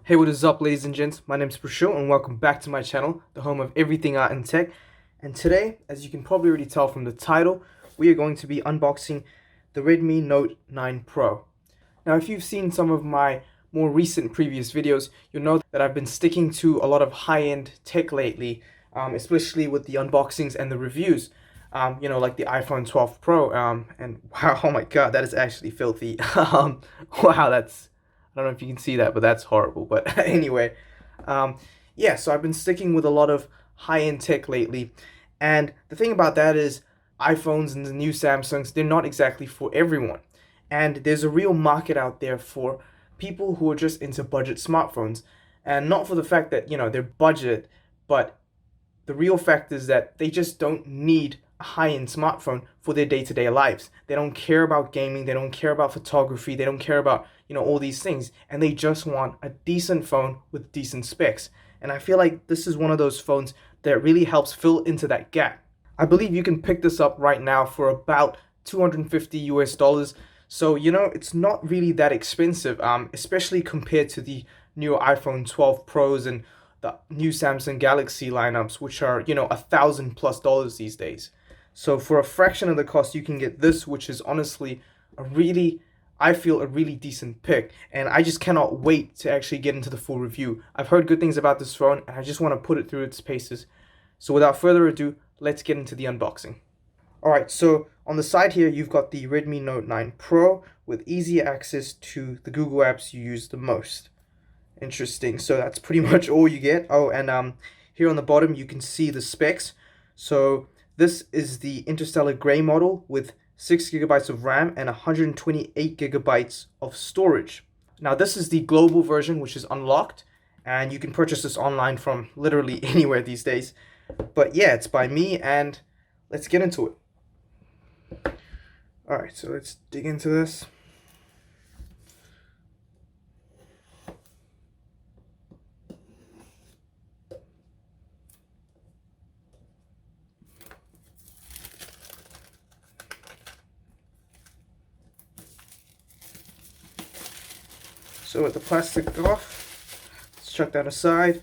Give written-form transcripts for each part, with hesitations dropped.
Hey, what is up, ladies and gents? My name is Prashil and welcome back to my channel, the home of everything art and tech. And today, as you can probably already tell from the title, we are going to be unboxing the Redmi Note 9 Pro. Now, if you've seen some of my more recent previous videos, you'll know that I've been sticking to a lot of high-end tech lately, especially with the unboxings and the reviews. Like the iPhone 12 Pro, and wow, oh my god, that is actually filthy. Wow, I don't know if you can see that, but that's horrible. But anyway, yeah, so I've been sticking with a lot of high-end tech lately. And the thing about that is iPhones and the new Samsungs, they're not exactly for everyone. And there's a real market out there for people who are just into budget smartphones. And not for the fact that, they're budget, but the real fact is that they just don't need a high-end smartphone for their day-to-day lives. They don't care about gaming, they don't care about photography, they don't care about, all these things, and they just want a decent phone with decent specs. And I feel like this is one of those phones that really helps fill into that gap. I believe you can pick this up right now for about 250 US dollars. So, it's not really that expensive, especially compared to the new iPhone 12 Pros and the new Samsung Galaxy lineups, which are, $1,000+ these days. So for a fraction of the cost, you can get this, which is honestly I feel a really decent pick, and I just cannot wait to actually get into the full review. I've heard good things about this phone, and I just want to put it through its paces. So without further ado, let's get into the unboxing. Alright, so on the side here, you've got the Redmi Note 9 Pro with easy access to the Google apps you use the most. Interesting, so that's pretty much all you get. Oh, and here on the bottom, you can see the specs. So this is the Interstellar Gray model with 6 GB of RAM and 128 GB of storage. Now this is the global version, which is unlocked, and you can purchase this online from literally anywhere these days. But yeah, it's by me, and let's get into it. Alright, so let's dig into this. So with the plastic off, let's chuck that aside.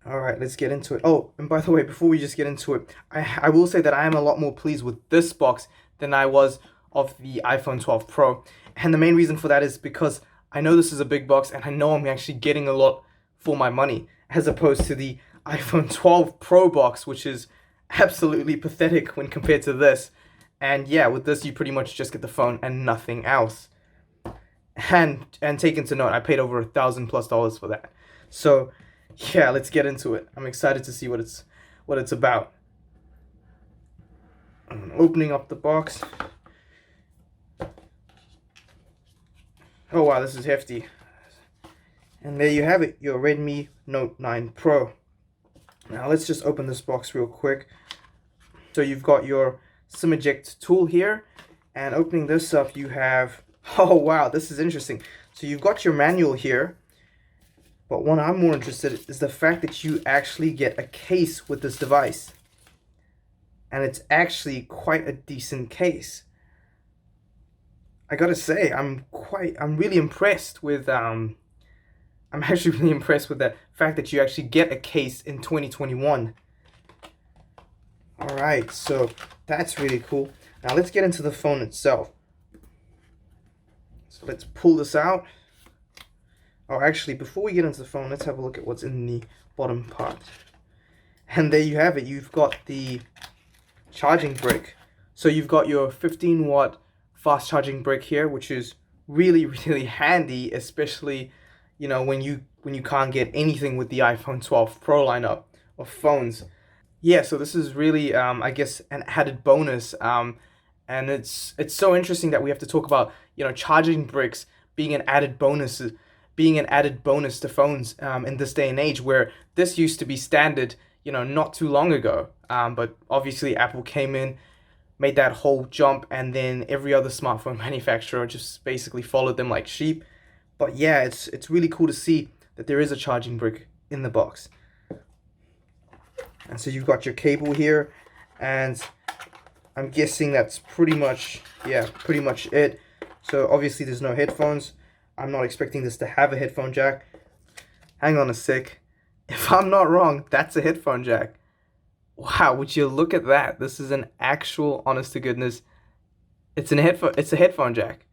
Alright, let's get into it. Oh, and by the way, before we just get into it, I will say that I am a lot more pleased with this box than I was of the iPhone 12 Pro. And the main reason for that is because I know this is a big box and I know I'm actually getting a lot for my money, as opposed to the iPhone 12 Pro box, which is absolutely pathetic when compared to this. And yeah, with this you pretty much just get the phone and nothing else. And taken to note, I paid over $1,000+ for that. So yeah, let's get into it. I'm excited to see what it's about. I'm opening up the box. Oh wow, this is hefty. And there you have it, your Redmi Note 9 Pro. Now let's just open this box real quick. So you've got your SIM eject tool here, and opening this up, you have, oh wow, this is interesting. So you've got your manual here, but what I'm more interested in is the fact that you actually get a case with this device. And it's actually quite a decent case. I gotta say, I'm really impressed with, I'm actually really impressed with the fact that you actually get a case in 2021. Alright, so that's really cool. Now let's get into the phone itself. So let's pull this out. Oh, actually, before we get into the phone, let's have a look at what's in the bottom part. And there you have it. You've got the charging brick. So you've got your 15-watt fast charging brick here, which is really, really handy, especially, when you can't get anything with the iPhone 12 Pro lineup of phones. Yeah, so this is really, I guess, an added bonus. And it's so interesting that we have to talk about, charging bricks being an added bonus to phones in this day and age, where this used to be standard, not too long ago. But obviously Apple came in, made that whole jump, and then every other smartphone manufacturer just basically followed them like sheep. But yeah, it's really cool to see that there is a charging brick in the box. And so you've got your cable here, and I'm guessing that's pretty much it. So obviously there's no headphones. I'm not expecting this to have a headphone jack. Hang on a sec. If I'm not wrong, that's a headphone jack. Wow, would you look at that? This is an actual, honest to goodness, it's a headphone jack.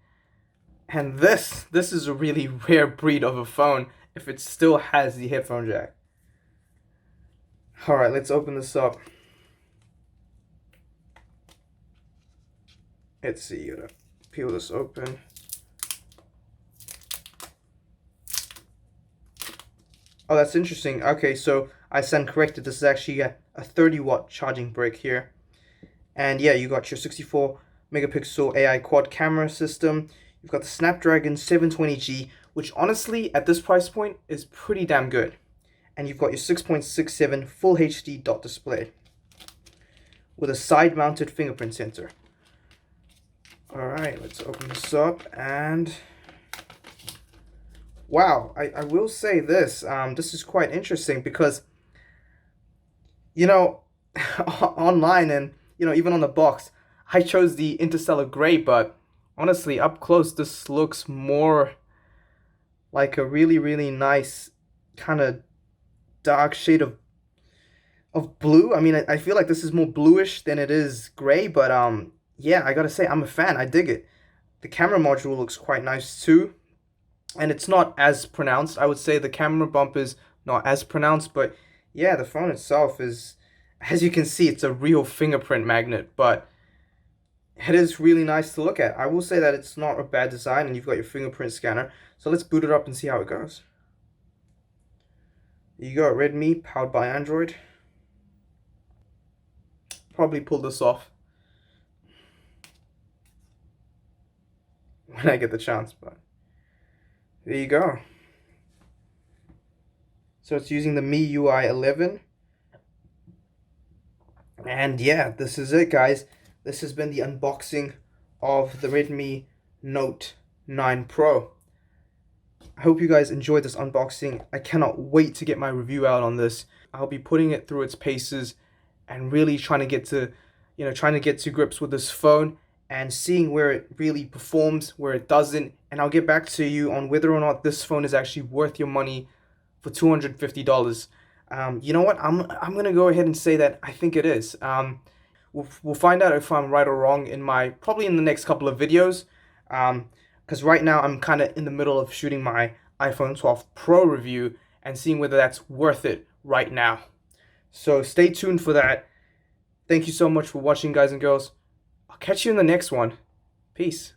And this is a really rare breed of a phone if it still has the headphone jack. All right, let's open this up. Let's see, you gotta peel this open. Oh, that's interesting. Okay, so I stand corrected. This is actually a 30-watt charging brick here. And yeah, you got your 64 megapixel AI quad camera system. You've got the Snapdragon 720G, which honestly, at this price point, is pretty damn good. And you've got your 6.67 Full HD dot display with a side-mounted fingerprint sensor. Alright, let's open this up, and wow, I will say this, this is quite interesting because, you know, online and, you know, even on the box, I chose the Interstellar Gray, but honestly, up close, this looks more like a really, really nice kind of dark shade of blue. I mean, I feel like this is more bluish than it is gray, but yeah, I gotta say, I'm a fan. I dig it. The camera module looks quite nice too, and it's not as pronounced. I would say the camera bump is not as pronounced, but yeah, the phone itself is, as you can see, it's a real fingerprint magnet, but it is really nice to look at. I will say that it's not a bad design, and you've got your fingerprint scanner. So let's boot it up and see how it goes. You got Redmi, powered by Android. Probably pull this off when I get the chance, but there you go. So it's using the MIUI 11. And yeah, this is it, guys. This has been the unboxing of the Redmi Note 9 Pro. I hope you guys enjoyed this unboxing. I cannot wait to get my review out on this. I'll be putting it through its paces and really trying to get to grips with this phone and seeing where it really performs, where it doesn't, and I'll get back to you on whether or not this phone is actually worth your money for $250. You know what? I'm gonna go ahead and say that I think it is. We'll find out if I'm right or wrong probably in the next couple of videos. Because right now I'm kind of in the middle of shooting my iPhone 12 Pro review and seeing whether that's worth it right now. So stay tuned for that. Thank you so much for watching, guys and girls. I'll catch you in the next one. Peace.